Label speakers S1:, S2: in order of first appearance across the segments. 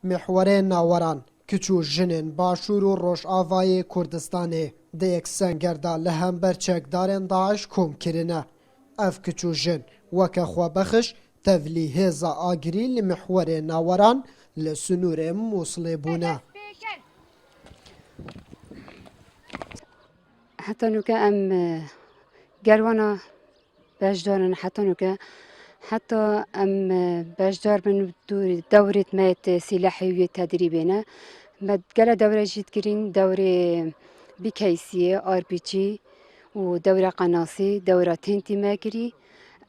S1: محورê naweran kiç û jinên Başûr û Rojavayê Kurdistanê di yek sengerda li hember çekdarên Daeş kom kirine. Ev kiç û jin weke xwebexiş tevlî hêza agirî li mihwerê naweran li Sunûrê Mosulê bûne.
S2: حتى نوكا أم جروانا بجدارن حتى نوكا حتى أم بجدار من دورة مات سلاحية تدريبنا متجلا دورة جيت كرين دورة بكيسية RPG ودورة قناصي دورة تنتي ماكري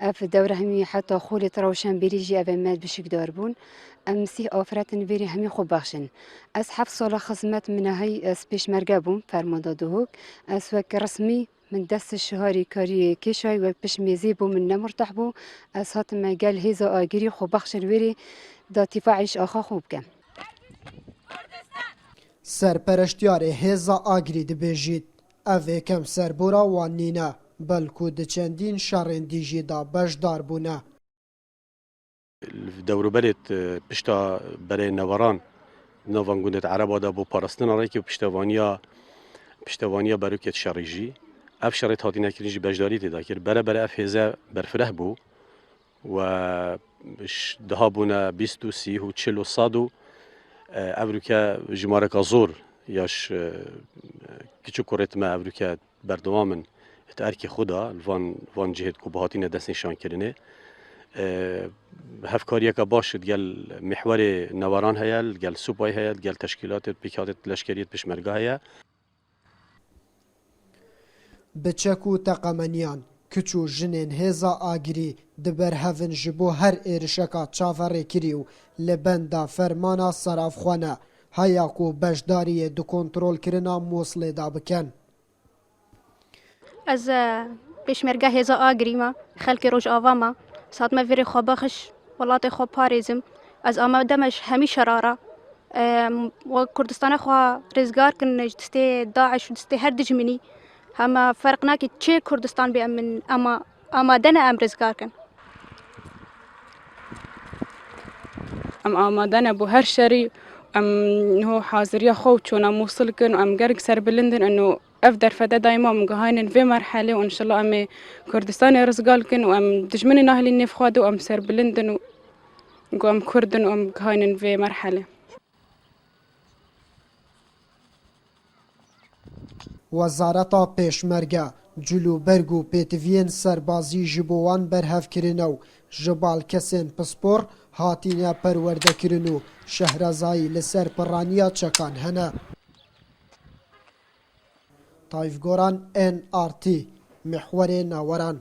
S2: اف دورة همي حتى خولة روشن بريجي أبمات بشك داربون امسي آفرت نبيري همي خوب بخشن از 7 سال خدمت من هاي سبيش مرقبون فرمانده دوهوك از وك رسمي من دست الشهاري كاري كيشاي وبش ميزيبو من نمرتاح بو از هات ما قال هيزا آگيري خوب بخشن ويري دا تفاعش آخا خوب كم
S1: Serpereştiyarê hêza agirî dibêjît ev ê kem serbûra wan nîne belkû di çendîn şerên dî jî da bejdar bûne.
S3: Dewroberê pişta berê neweran navan gundê Ereba da bû parastina rekî piştevaniya berûkê şerê jî ev şerê hatîne kirin jî bejdarî têda kir berebere ev hêze berfireh bû و daha bûne 20 û 30 û 40 û 100 û evrûke ji mareka zor yaş küçük kurêtme evrûke berdewamin te erkê xwe da li van cihê ku bi hatîne destên şankirinê hevkariyeka baş gel mihwerê neweran heye gel supayê heye gel teşkîlatê pêkhatê leşkeriyê pişmerga heye
S1: Bi çek û teqemeniyan kiç û jinên hêza agirî diberhevin ji bo her êrişeka çaverêkirî û li benda fermana serafxwe heya ku bejdariyê di kontrolkirina Mosulê da bikin.
S4: Ez pêşmerge hêza agirî me xelkê Rojava me sat me verê xwe bexş welatê xwe parêzim ez amade me ji hemî şerara we Kurdistana xwe rêzgar kin ji destê Daeş û destê her dijminî hema ferq nake çê Kurdistan bê em min amade ne em rêzgar kin.
S5: ام آمادن بو هر شری ام هو حاضریا خو چون موصل کن ام گرگ سر بلندن انه اف در فدا دایما مگهاینن في مرحله وان شاء الله ام كردستان رزقال کن و ام دجمن نهلی نفخاد و ام سر بلندن و ام کردن و ام مگهاینن في مرحله
S1: Wezareta Pêşmerge Cilûberg û pêtiviyên serbazî ji bo wan berhevkirine û ji balkesên pispor hatîne perwerdekirin û şehrezayî li ser pirraniya çekan hene. Tayfgoran NRT Mihwerê Naweran